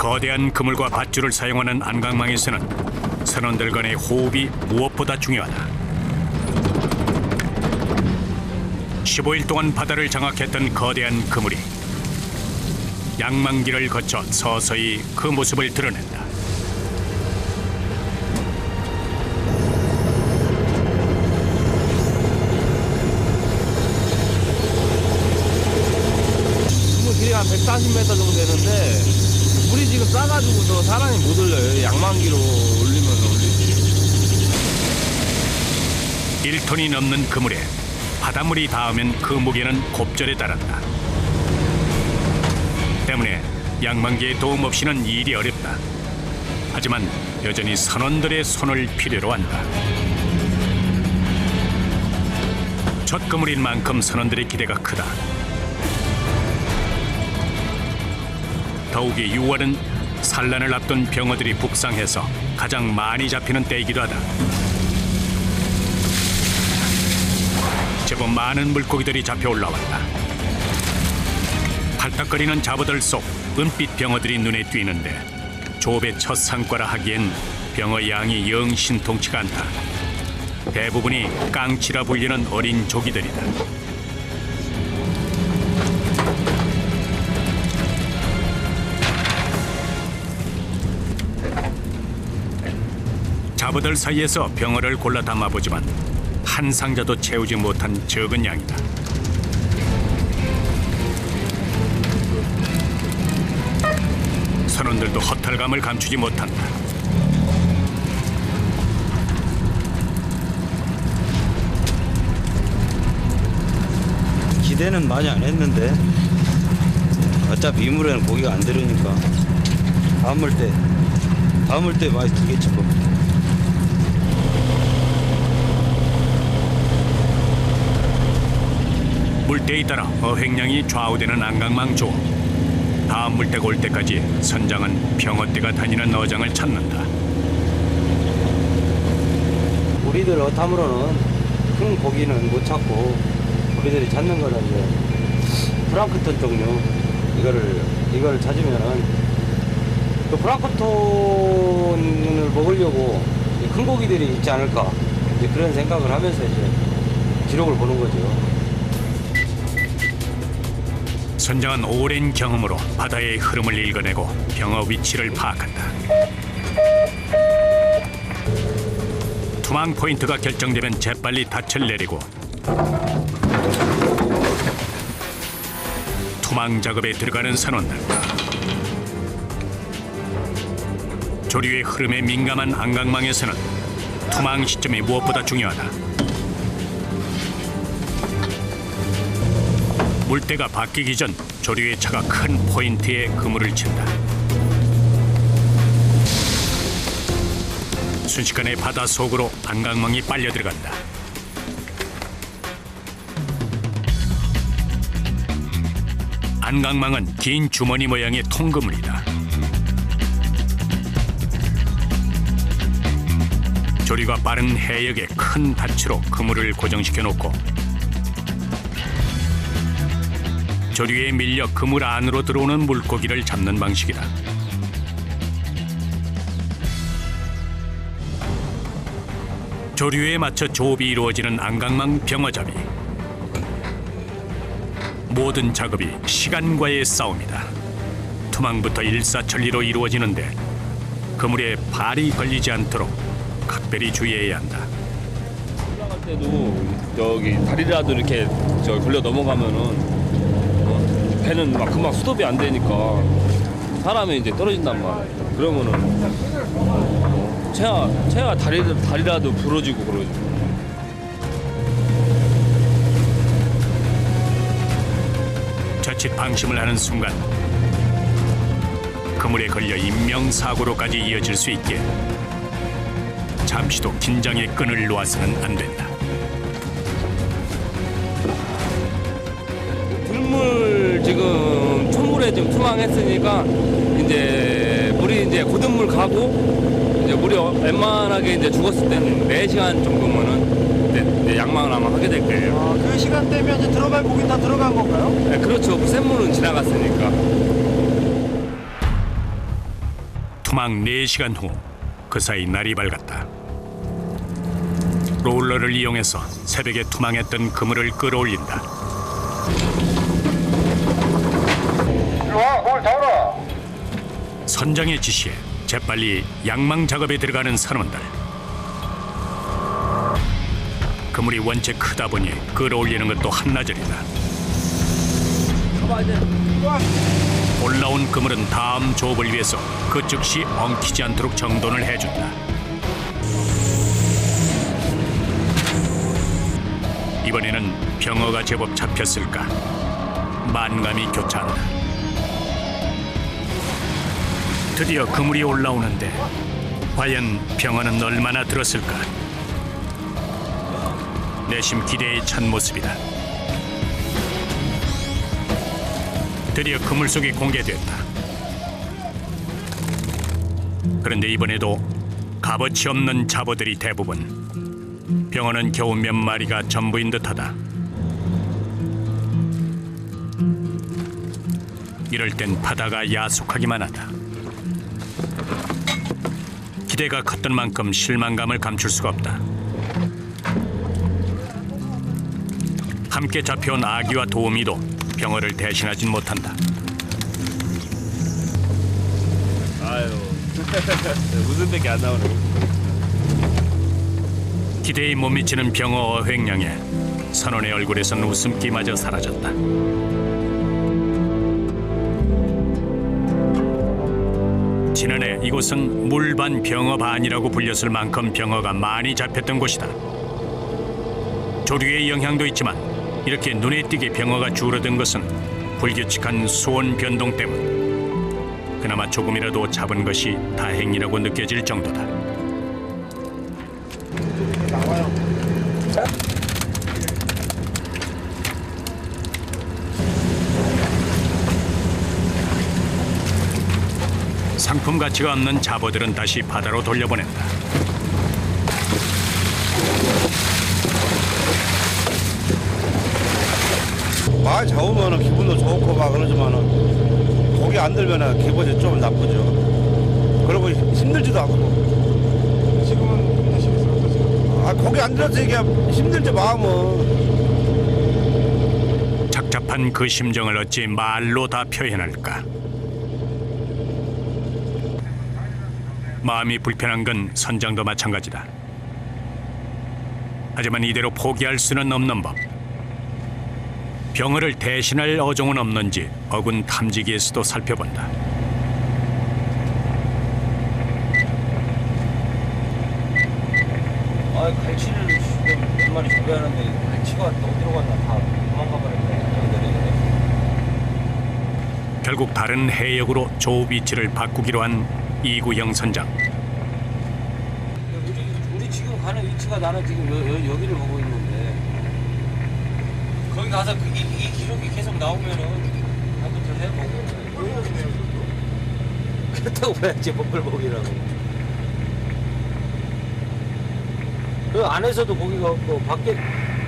거대한 그물과 밧줄을 사용하는 안강망에서는 선원들 간의 호흡이 무엇보다 중요하다. 15일 동안 바다를 장악했던 거대한 그물이 양망기를 거쳐 서서히 그 모습을 드러낸다. 그물 길이가 한 140m 정도 되는데 물이 지금 싸가지고서 사람이 못 올려요. 양망기로 올리면 올리지. 1톤이 넘는 그물에 바닷물이 닿으면 그 무게는 곱절에 달한다. 때문에 양망기의 도움 없이는 일이 어렵다. 하지만 여전히 선원들의 손을 필요로 한다. 첫 그물인 만큼 선원들의 기대가 크다. 더욱이 6월은 산란을 앞둔 병어들이 북상해서 가장 많이 잡히는 때이기도 하다. 제법 많은 물고기들이 잡혀 올라왔다. 팔딱거리는 자부들 속 은빛 병어들이 눈에 띄는데 조업의 첫 상과라 하기엔 병어 양이 영 신통치가 않다. 대부분이 깡치라 불리는 어린 조기들이다. 자부들 사이에서 병어를 골라 담아보지만 한 상자도 채우지 못한 적은 양이다. 선원들도 허탈감을 감추지 못한다. 기대는 많이 안 했는데 어차피 이물에는 고기가 안 들으니까 다음 물 때 많이 들겠지 뭐. 물때에 따라 어획량이 좌우되는 안강망 조업. 다음 물때가 올 때까지 선장은 병어떼가 다니는 어장을 찾는다. 우리들 어탐으로는 큰 고기는 못 찾고 우리들이 찾는 거는 이제 플랑크톤 종류 이거를 찾으면은 그 플랑크톤을 먹으려고 큰 고기들이 있지 않을까 이제 그런 생각을 하면서 이제 기록을 보는 거죠. 선장은 오랜 경험으로 바다의 흐름을 읽어내고 병어 위치를 파악한다. 투망 포인트가 결정되면 재빨리 닻을 내리고 투망 작업에 들어가는 선원들. 조류의 흐름에 민감한 안강망에서는 투망 시점이 무엇보다 중요하다. 물때가 바뀌기 전 조류의 차가 큰 포인트에 그물을 친다. 순식간에 바다 속으로 안강망이 빨려 들어간다. 안강망은 긴 주머니 모양의 통그물이다. 조류가 빠른 해역에 큰 밧으로 그물을 고정시켜 놓고 조류에 밀려 그물 안으로 들어오는 물고기를 잡는 방식이다. 조류에 맞춰 조업이 이루어지는 안강망 병어잡이. 모든 작업이 시간과의 싸움이다. 투망부터 일사천리로 이루어지는데 그물에 발이 걸리지 않도록 각별히 주의해야 한다. 올라갈 때도 여기 다리라도 이렇게 걸려 넘어가면은 배는 막 금방 수dob이 안 되니까 사람이 이제 떨어진단 말이야. 그러면은 체가 다리라도 부러지고 그러지. 자칫 방심을 하는 순간 그물에 걸려 인명사고로까지 이어질 수 있게 잠시도 긴장의 끈을 놓아서는 안 된다. 들물 지금 초물에 지금 투망했으니까 이제 물이 이제 고든물 가고 이제 물이 웬만하게 이제 죽었을 때는 4시간 정도면은 이제 양망을 아마 하게 될 거예요. 아, 그 시간대면 이제 들어갈 고기 다 들어간 건가요? 네, 그렇죠. 샘물은 지나갔으니까. 투망 4시간 후 그 사이 날이 밝았다. 롤러를 이용해서 새벽에 투망했던 그물을 끌어올린다. 선장의 지시에 재빨리 양망 작업에 들어가는 선원들. 그물이 원체 크다 보니 끌어올리는 것도 한나절이다. 올라온 그물은 다음 조업을 위해서 그 즉시 엉키지 않도록 정돈을 해준다. 이번에는 병어가 제법 잡혔을까? 만감이 교차한다. 드디어 그물이 올라오는데 과연 병어는 얼마나 들었을까? 내심 기대에 찬 모습이다. 드디어 그물 속이 공개됐다. 그런데 이번에도 값어치 없는 잡어들이 대부분. 병어는 겨우 몇 마리가 전부인 듯하다. 이럴 땐 바다가 야속하기만 하다. 기대가 컸던 만큼 실망감을 감출 수가 없다. 함께 잡혀온 아기와 도우미도 병어를 대신하진 못한다. 아유 웃음밖에 안 나오네. 기대에 못 미치는 병어 어획량에 선원의 얼굴에선 웃음기마저 사라졌다. 지난해 이곳은 물반 병어 반이라고 불렸을 만큼 병어가 많이 잡혔던 곳이다. 조류의 영향도 있지만 이렇게 눈에 띄게 병어가 줄어든 것은 불규칙한 수온 변동 때문. 그나마 조금이라도 잡은 것이 다행이라고 느껴질 정도다. 상품 가치가 없는 잡어들은 다시 바다로 돌려보낸다. 많이 잡으면 기분도 좋고 막 그러지만은 고기 안 들면 기분이 좀 나쁘죠. 그리고 힘들지도 않고. 지금은 힘드시겠어요? 어떠세요? 아, 고기 안 들어서 이게 힘들지 마음은. 착잡한 그 심정을 어찌 말로 다 표현할까? 마음이 불편한 건 선장도 마찬가지다. 하지만 이대로 포기할 수는 없는 법. 병어를 대신할 어종은 없는지 어군 탐지기에서도 살펴본다. 갈치를 지금 몇 마리 준비하는데 갈치가 어디로 갔나 다 도망가 버렸네. 결국 다른 해역으로 조업 위치를 바꾸기로 한 이구영 선장. 우리 지금 가는 위치가 나는 지금 여기를 보고 있는데 거기 가서 이 기록이 계속 나오면은 한번 더 해보고 그렇다고 봐야지 뽀글뽀글이라고. 그 안에서도 고기가 없고 밖에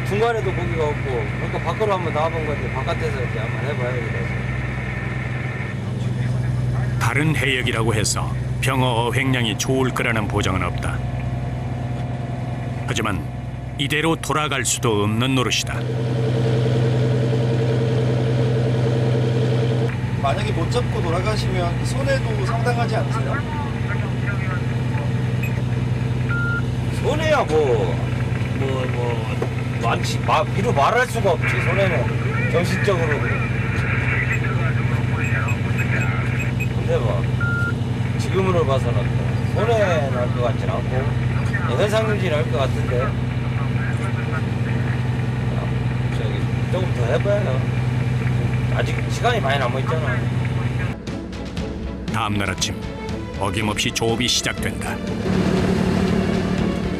중간에도 고기가 없고 그러니까 밖으로 한번 나와본 건데 바깥에서 이렇게 한번 해봐야 돼. 다른 해역이라고 해서 병어 어획량이 좋을 거라는 보장은 없다. 하지만 이대로 돌아갈 수도 없는 노릇이다. 만약에 못 잡고 돌아가시면 손해도 상당하지 않으세요? 손해야 많지 비로 말할 수가 없지. 손해는 정신적으로. 근데 지금으로 봐서는 손해 날 것 같진 않고 회상유지 날 것 같은데 조금 더 해봐요. 아직 시간이 많이 남아있잖아. 다음날 아침 어김없이 조업이 시작된다.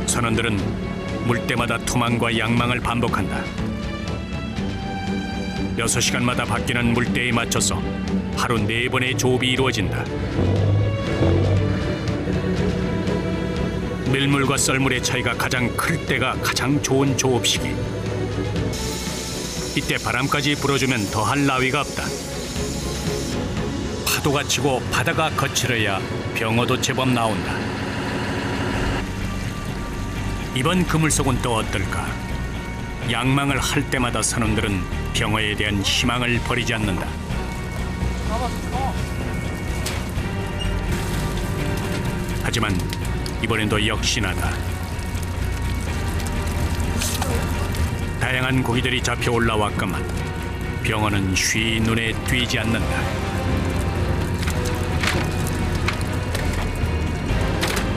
선원들은 물때마다 투망과 양망을 반복한다. 6시간마다 바뀌는 물때에 맞춰서 하루 4번의 조업이 이루어진다. 밀물과 썰물의 차이가 가장 클 때가 가장 좋은 조업 시기. 이때 바람까지 불어주면 더할 나위가 없다. 파도가 치고 바다가 거칠어야 병어도 제법 나온다. 이번 그물속은 또 어떨까? 양망을 할 때마다 선원들은 병어에 대한 희망을 버리지 않는다. 하지만 이번에도 역시나다. 다양한 고기들이 잡혀 올라왔건만 병어는 쉬 눈에 띄지 않는다.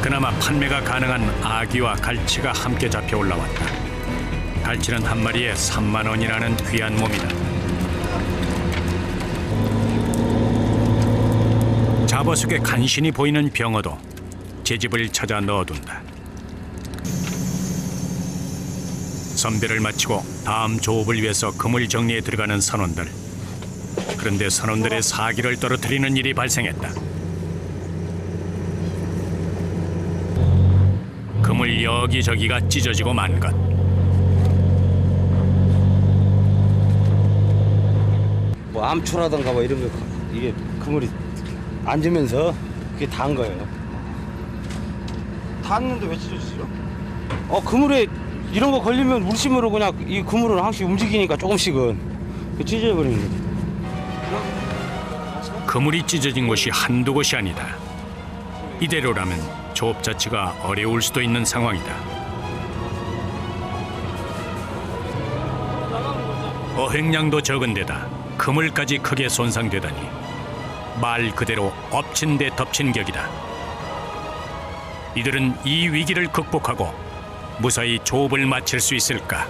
그나마 판매가 가능한 아귀와 갈치가 함께 잡혀 올라왔다. 갈치는 한 마리에 3만 원이라는 귀한 몸이다. 잡어 속에 간신히 보이는 병어도 제 집을 찾아 넣어둔다. 선별을 마치고 다음 조업을 위해서 그물 정리에 들어가는 선원들. 그런데 선원들의 사기를 떨어뜨리는 일이 발생했다. 그물 여기저기가 찢어지고 만 것. 뭐 암초라던가 뭐 이런 거 이게 그물이 앉으면서 그게 닿은 거예요. 닿았는데 왜 찢어지죠? 그물에 이런 거 걸리면 물심으로 그냥 이 그물은 항상 움직이니까 조금씩은 찢어버리는 거지. 그물이 찢어진 곳이 한두 곳이 아니다. 이대로라면 조업 자체가 어려울 수도 있는 상황이다. 어획량도 적은 데다 그물까지 크게 손상되다니 말 그대로 엎친 데 덮친 격이다. 이들은 이 위기를 극복하고 무사히 조업을 마칠 수 있을까?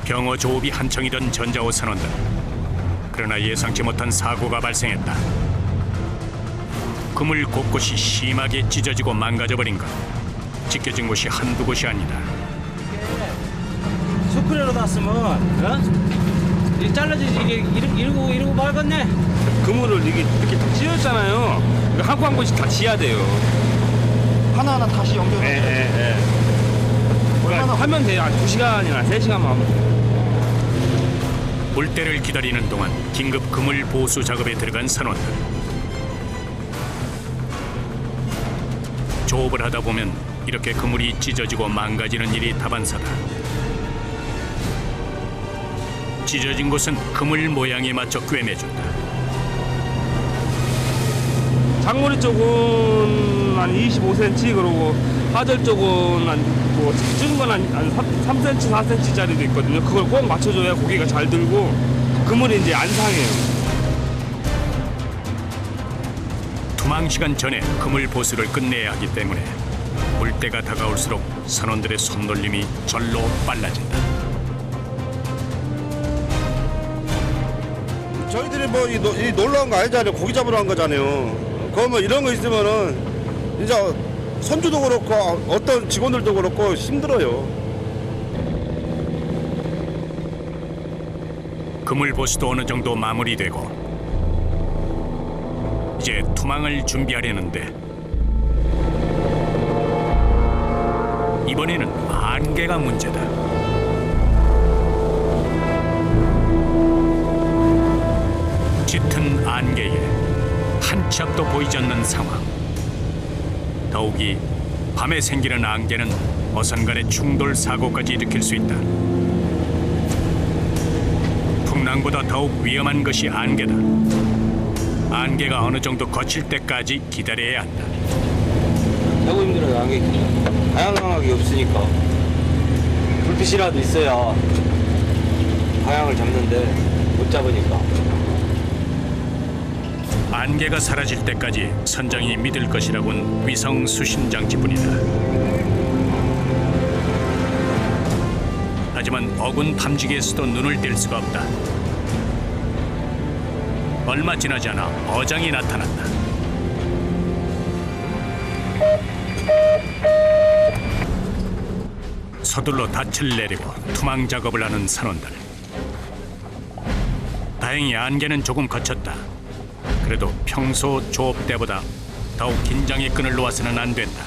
병어 조업이 한창이던 전자호 선원들. 그러나 예상치 못한 사고가 발생했다. 그물 곳곳이 심하게 찢어지고 망가져버린 것. 찢겨진 곳이 한두 곳이 아니다. 스크래로 닿았으면 이게 잘라지지 이게 이러고 말겠네. 그물을 이렇게 다 찢었잖아요. 한 곳 한 곳씩 다 지어야 돼요. 하나하나 다시 연결해서 예. 얼마나 하면 돼요. 한 2시간이나 3시간만 하면. 올 때를 기다리는 동안 긴급 그물 보수 작업에 들어간 선원들. 조업을 하다 보면 이렇게 그물이 찢어지고 망가지는 일이 다반사다. 찢어진 곳은 그물 모양에 맞춰 꿰매준다. 장거리 쪽은 한 25cm, 그리고 하절 쪽은 뭐 찍은 건 한 3cm, 4cm짜리도 있거든요. 그걸 꼭 맞춰줘야 고기가 잘 들고 그물이 이제 안 상해요. 투망 시간 전에 그물 보수를 끝내야 하기 때문에 물때가 다가올수록 선원들의 손놀림이 절로 빨라진다. 저희들이 뭐 이 놀러 간 거 아니잖아요. 고기 잡으러 간 거잖아요. 그러면 이런 거 있으면은 진짜 선주도 그렇고 어떤 직원들도 그렇고 힘들어요. 그물 보수도 어느 정도 마무리되고 이제 투망을 준비하려는데 이번에는 안개가 문제다. 짙은 안개에 한 치 앞도 보이지 않는 상황. 더욱이 밤에 생기는 안개는 어선간의 충돌 사고까지 일으킬 수 있다. 풍랑보다 더욱 위험한 것이 안개다. 안개가 어느 정도 거칠 때까지 기다려야 한다. 타고 힘들어요. 안개 다양하게 없으니까 불빛이라도 있어야 방향을 잡는데 못 잡으니까. 안개가 사라질 때까지 선장이 믿을 것이라곤 위성 수신 장치뿐이다. 하지만 어군 탐지기에서도 눈을 뗄 수가 없다. 얼마 지나지 않아 어장이 나타났다. 서둘러 닻을 내리고 투망 작업을 하는 선원들. 다행히 안개는 조금 거쳤다. 그래도 평소 조업 때보다 더욱 긴장의 끈을 놓아서는 안 된다.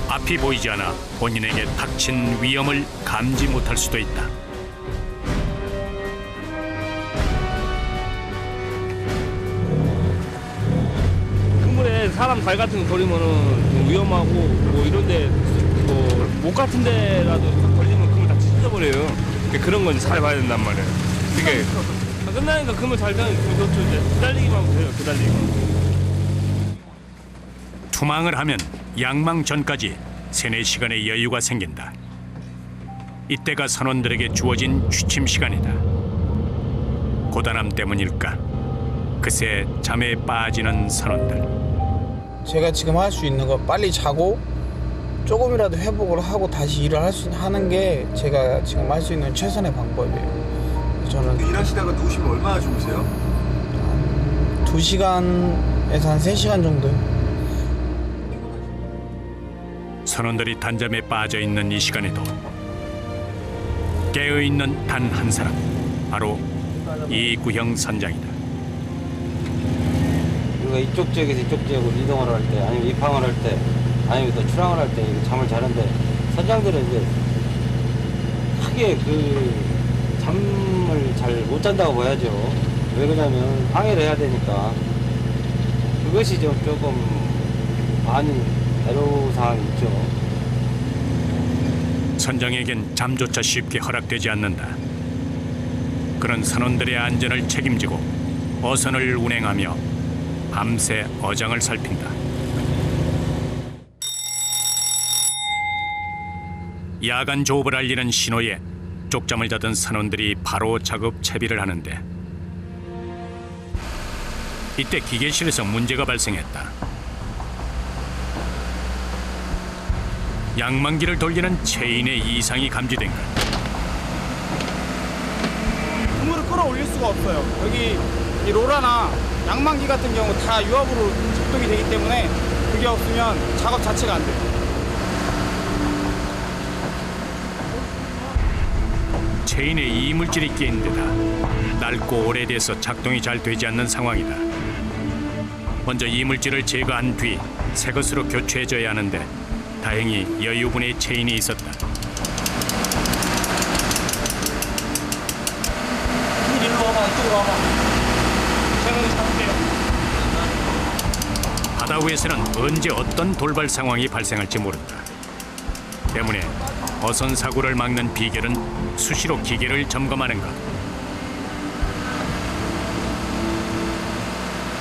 앞이 보이지 않아 본인에게 닥친 위험을 감지 못할 수도 있다. 사람 발 같은 거 걸리면은 좀 위험하고 뭐 이런데 뭐목 같은 데라도 걸리면 금을 다 찢어버려요. 그런 건 잘 봐야 된단 말이에요. 이게 끝나니까 금을 잘 되면 좋죠. 이제 기다리기만 하면 돼요. 기다리기만. 투망을 하면 양망 전까지 3-4시간의 여유가 생긴다. 이때가 선원들에게 주어진 취침 시간이다. 고단함 때문일까? 그새 잠에 빠지는 선원들. 제가 지금 할 수 있는 거 빨리 자고 조금이라도 회복을 하고 다시 일을 하는 게 제가 지금 할 수 있는 최선의 방법이에요. 저는 일하시다가 누우시면 얼마나 주무세요? 2시간에서 한 3시간 정도요. 선원들이 단잠에 빠져 있는 이 시간에도 깨어 있는 단 한 사람, 바로 이구형 선장이다. 우리가 이쪽 지역에서 이쪽 지역으로 이동을 할 때, 아니면 입항을 할 때, 아니면 또 출항을 할 때 잠을 자는데, 선장들은 이제 크게 그 잠을 잘 못 잔다고 봐야죠. 왜 그러냐면 항해를 해야 되니까. 그것이 좀 조금 많이 애로사항이 있죠. 선장에겐 잠조차 쉽게 허락되지 않는다. 그런 선원들의 안전을 책임지고 어선을 운행하며 밤새 어장을 살핀다. 야간 조업을 알리는 신호에 쪽잠을 자던 선원들이 바로 작업 채비를 하는데, 이때 기계실에서 문제가 발생했다. 양망기를 돌리는 체인에 이상이 감지된 것. 그물을 끌어올릴 수가 없어요. 여기 이 로라나 양망기 같은 경우 다 유압으로 작동이 되기 때문에 그게 없으면 작업 자체가 안 돼요. 체인에 이물질이 끼인 데다 낡고 오래돼서 작동이 잘 되지 않는 상황이다. 먼저 이물질을 제거한 뒤 새 것으로 교체해줘야 하는데 다행히 여유분의 체인이 있었다. 일로 와봐, 이쪽으로 와봐. 제가 잡을게요. 바다 위에서는 언제 어떤 돌발 상황이 발생할지 모른다. 때문에 어선 사고를 막는 비결은 수시로 기계를 점검하는 것.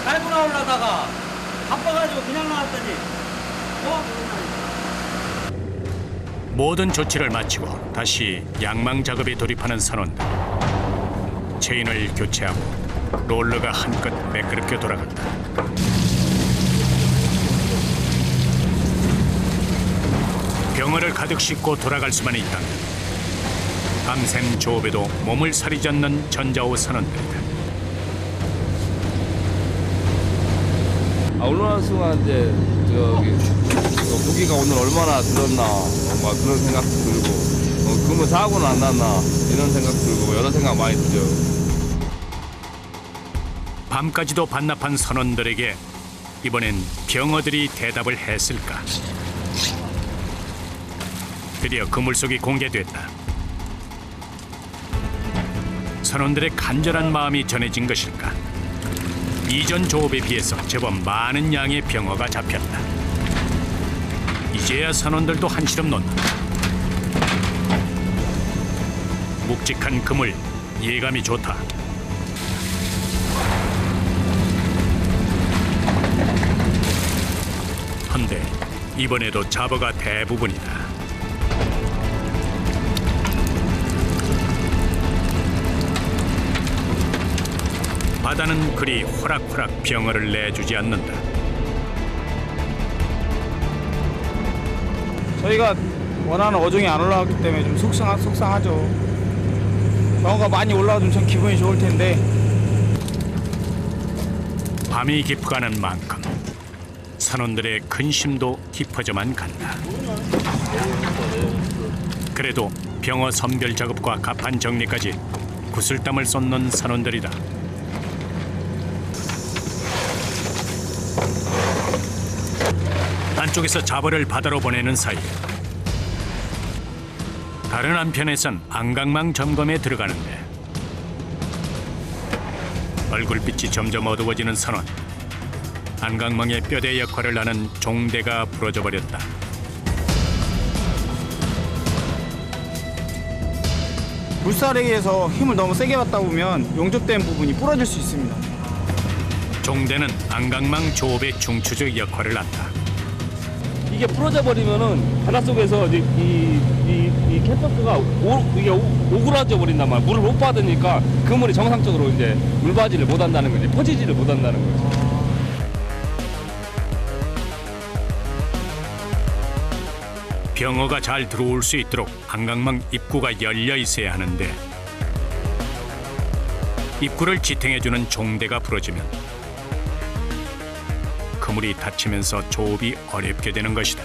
깔고 나오려다가 바빠가지고 그냥 나왔더니 모든 조치를 마치고 다시 양망 작업에 돌입하는 선원들. 체인을 교체하고 롤러가 한껏 매끄럽게 돌아간다. 병어를 가득 싣고 돌아갈 수만 있다면 밤샘 조업에도 몸을 사리젓는 전자호 선원들이다. 어느 순간 이제 저기 고기가 오늘 얼마나 들었나 막 그런 생각도 들고 그러면 사고는 안 났나 이런 생각 들고 여러 생각 많이 들죠. 밤까지도 반납한 선원들에게 이번엔 병어들이 대답을 했을까? 드디어 그물속이 공개됐다. 선원들의 간절한 마음이 전해진 것일까? 이전 조업에 비해서 제법 많은 양의 병어가 잡혔다. 이제야 선원들도 한시름 놓는다. 묵직한 그물, 예감이 좋다. 한데 이번에도 잡어가 대부분이다. 바다는 그리 호락호락 병어를 내주지 않는다. 저희가 원하는 어종이 안 올라왔기 때문에 좀 속상하죠. 병어가 많이 올라와주면 참 기분이 좋을 텐데. 밤이 깊어가는 만큼 선원들의 근심도 깊어져만 간다. 그래도 병어 선별 작업과 갑판 정리까지 구슬땀을 쏟는 선원들이다. 한쪽에서 잡어를 바다로 보내는 사이 다른 한편에선 안강망 점검에 들어가는데 얼굴빛이 점점 어두워지는 선원. 안강망의 뼈대 역할을 하는 종대가 부러져 버렸다. 물살에 의해서 힘을 너무 세게 받다 보면 용접된 부분이 부러질 수 있습니다. 종대는 안강망 조업의 중추적 역할을 한다. 이게 부러져 버리면은 바닷속에서 이제 이 캣버스가 이게 오그라져 버린단 말이야. 물을 못 받으니까 그물이 정상적으로 이제 물바지를 못 한다는 거지. 퍼지지를 못 한다는 거지. 병어가 잘 들어올 수 있도록 안강망 입구가 열려 있어야 하는데 입구를 지탱해주는 종대가 부러지면 그물이 닫히면서 조업이 어렵게 되는 것이다.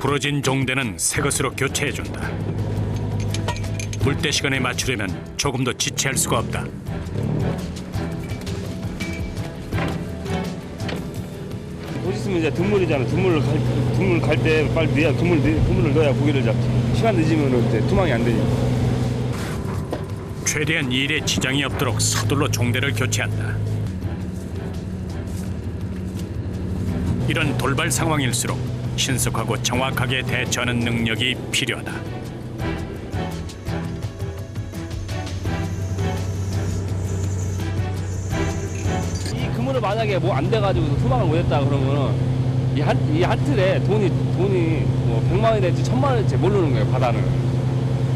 부러진 종대는 새 것으로 교체해준다. 물때 시간에 맞추려면 조금 더 지체할 수가 없다. 보시면 이제 등물이잖아. 등물 갈 때 빨리 넣어야 그물을 넣어야 고기를 잡지. 시간 늦으면 이제 투망이 안 되니까. 최대한 일에 지장이 없도록 서둘러 종대를 교체한다. 이런 돌발 상황일수록 신속하고 정확하게 대처하는 능력이 필요하다. 이 그물을 만약에 뭐 안 돼가지고 투망을 못했다 그러면은 이 한 틀에 돈이 뭐 100만 원이 될지 1000만 원이 될지 모르는 거예요, 바다는.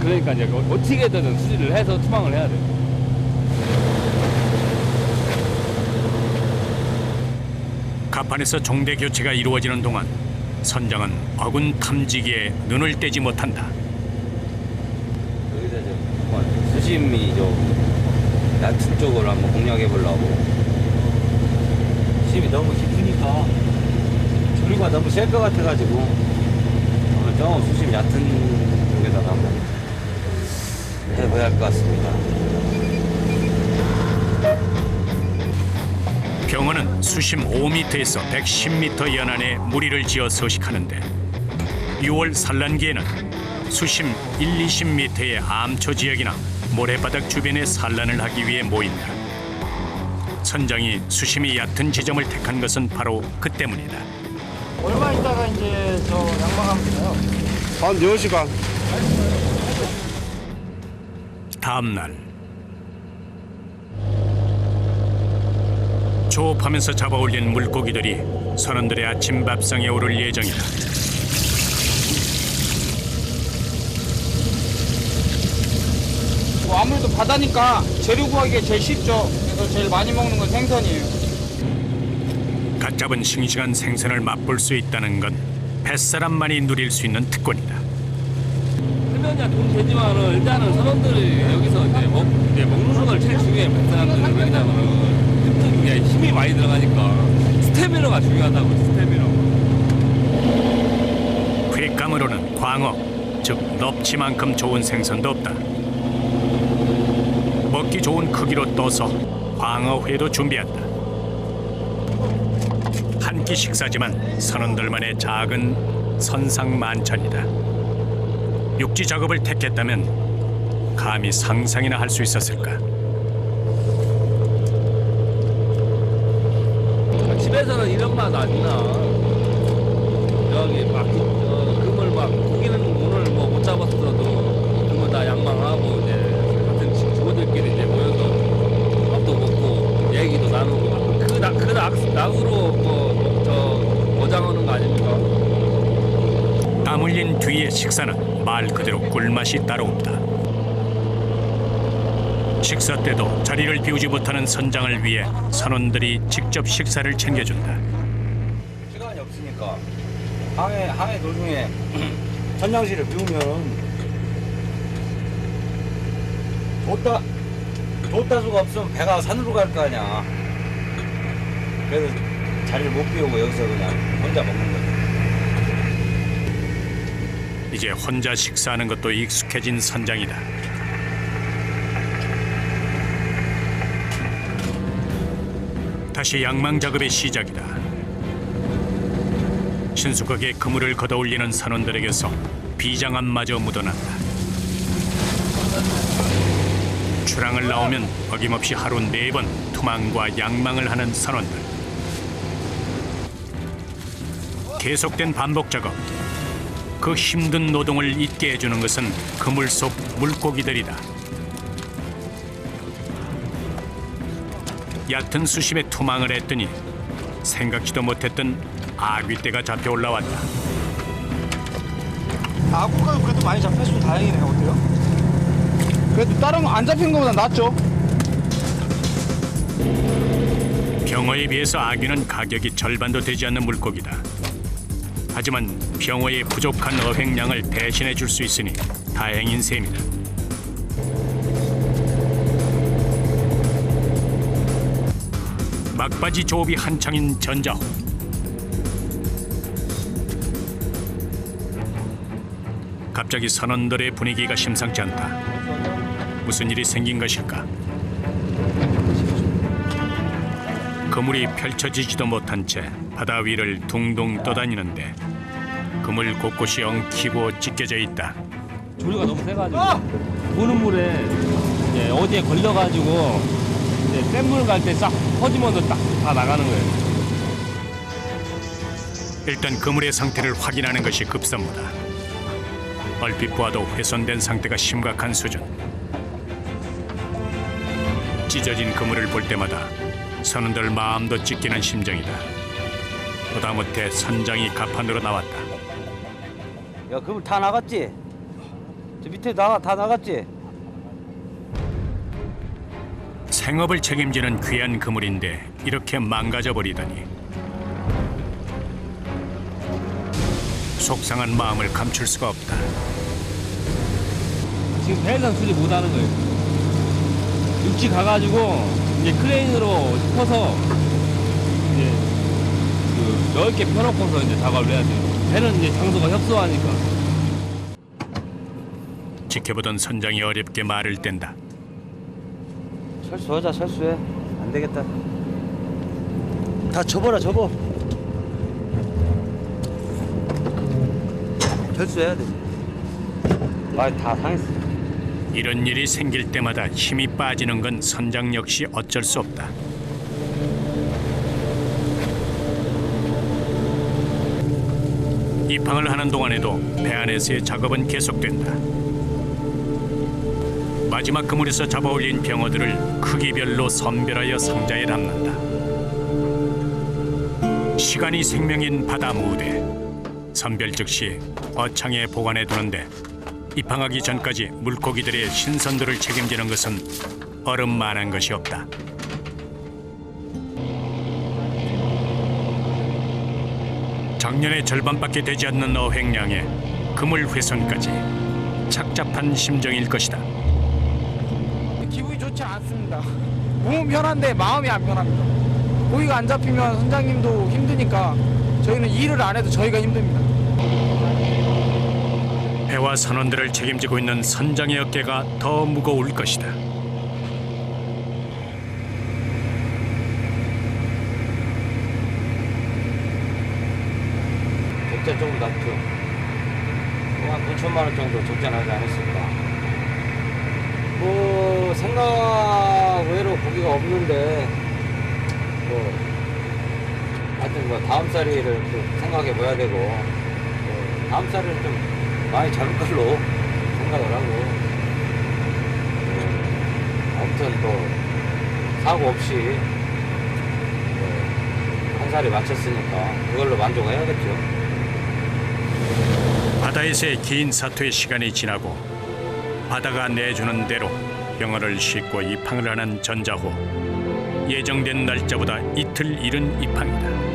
그러니까 이제 어떻게든 수리를 해서 투망을 해야 돼. 갑판에서 종대 교체가 이루어지는 동안 선장은 어군 탐지기에 눈을 떼지 못한다. 여기서 좀 수심이 좀 얕은 쪽을 한번 공략해 보려고. 수심이 너무 깊으니까 조류가 너무 셀 것 같아가지고 좀 수심 얕은 쪽에다가 한번 해봐야 할 것 같습니다. 병어는 수심 5m에서 110m 연안에 무리를 지어 서식하는데 6월 산란기에는 수심 1, 20m의 암초 지역이나 모래바닥 주변에 산란을 하기 위해 모인다. 선장이 수심이 얕은 지점을 택한 것은 바로 그 때문이다. 얼마 있다가 이제 저 양방하면 돼요? 한 10시간. 다음 날 조업하면서 잡아올린 물고기들이 선원들의 아침 밥상에 오를 예정이다. 뭐 아무래도 바다니까 재료 구하기가 제일 쉽죠. 그래서 제일 많이 먹는 건 생선이에요. 갓 잡은 싱싱한 생선을 맛볼 수 있다는 건 뱃사람만이 누릴 수 있는 특권이다. 쓰면야 돈 되지만은 일단은 선원들이 여기서 이제 먹는 걸 제일 중요해. 백사람들은 왜냐면은 이게 힘이 많이 들어가니까 스태미너가 중요하다고. 스태미너. 횟감으로는 광어, 즉 넙치만큼 좋은 생선도 없다. 먹기 좋은 크기로 떠서 광어회도 준비한다. 한 끼 식사지만 선원들만의 작은 선상만찬이다. 육지 작업을 택했다면 감히 상상이나 할 수 있었을까? 집에서는 이런 맛 안 나. 여기 막 그물 막 고기는 오늘 뭐 못 잡았어도 그물 다 양망하고 이제 같은 친구들끼리 이제 모여서 밥도 먹고 얘기도 나누고 그 낙으로 어장하는 거 아닙니까? 땀 흘린 뒤의 식사는 말 그대로 꿀맛이 따로 없다. 식사 때도 자리를 비우지 못하는 선장을 위해 선원들이 직접 식사를 챙겨준다. 시간이 없으니까 항해 도중에 선장실을 비우면 돛다수가 없으면 배가 산으로 갈 거 아니야. 그래서 자리를 못 비우고 여기서 그냥 혼자 먹는 거지. 이제 혼자 식사하는 것도 익숙해진 선장이다. 다시 양망 작업의 시작이다. 신속하게 그물을 걷어올리는 선원들에게서 비장함마저 묻어난다. 출항 출항을 나오면 어김없이 하루 4번 투망과 양망을 하는 선원들. 계속된 반복 작업. 그 힘든 노동을 잊게 해주는 것은 그물 속 물고기들이다. 얕은 수심에 투망을 했더니 생각지도 못했던 아귀떼가 잡혀 올라왔다. 아구가 그래도 많이 잡혀서 다행이네요. 어때요? 그래도 다른 거 안 잡힌 거보다 낫죠. 병어에 비해서 아귀는 가격이 절반도 되지 않는 물고기다. 하지만 병어의 부족한 어획량을 대신해 줄 수 있으니 다행인 셈이다. 막바지 조업이 한창인 전자호. 갑자기 선원들의 분위기가 심상치 않다. 무슨 일이 생긴 것일까? 그물이 펼쳐지지도 못한 채 바다 위를 둥둥 떠다니는데 그물 곳곳이 엉키고 찢겨져 있다. 조류가 너무 세가지고 보는 물에 이제 어디에 걸려가지고 이제 센 물 갈 때 싹 퍼지면서 딱 다 나가는 거예요. 일단 그물의 상태를 확인하는 것이 급선무다. 얼핏 보아도 훼손된 상태가 심각한 수준. 찢어진 그물을 볼 때마다 선원들 마음도 찢기는 심정이다. 보다못해 선장이 갑판으로 나왔다. 야, 그물 다 나갔지? 저 밑에 다 나갔지? 생업을 책임지는 귀한 그물인데 이렇게 망가져 버리다니. 속상한 마음을 감출 수가 없다. 지금 배에선 수리 못하는 거예요. 육지 가가지고 이제 크레인으로 퍼서 이제 그 넓게 펴놓고서 이제 작업을 해야 돼요. 배는 이제 장소가 협소하니까. 지켜보던 선장이 어렵게 말을 뗀다. 철수하자, 철수해. 안 되겠다. 다 접어라, 접어. 철수해야 돼. 아, 다 상했어. 이런 일이 생길 때마다 힘이 빠지는 건 선장 역시 어쩔 수 없다. 입항을 하는 동안에도 배 안에서의 작업은 계속된다. 마지막 그물에서 잡아올린 병어들을 크기별로 선별하여 상자에 담는다. 시간이 생명인 바다 무대. 선별 즉시 어창에 보관해 두는데 입항하기 전까지 물고기들의 신선도를 책임지는 것은 얼음만한 것이 없다. 작년의 절반밖에 되지 않는 어획량에 그물 훼손까지 착잡한 심정일 것이다. 기분이 좋지 않습니다. 몸은 편한데 마음이 안 편합니다. 고기가 안 잡히면 선장님도 힘드니까 저희는 일을 안 해도 저희가 힘듭니다. 배와 선원들을 책임지고 있는 선장의 어깨가 더 무거울 것이다. 적자 조금 낮죠. 한 9천만 원 정도 적자 나지 않았을까. 뭐 생각 외로 고기가 없는데 뭐 하여튼 뭐 다음 쌀이를 또 생각해 봐야 되고 다음 쌀은 좀 많이 잡을 걸로 생각을 하고 아무튼 또 사고 없이 한 살이 맞췄으니까 그걸로 만족해야겠죠. 바다에서의 긴 사투의 시간이 지나고 바다가 내주는 대로 병어를 싣고 입항을 하는 전자호. 예정된 날짜보다 이틀 이른 입항이다.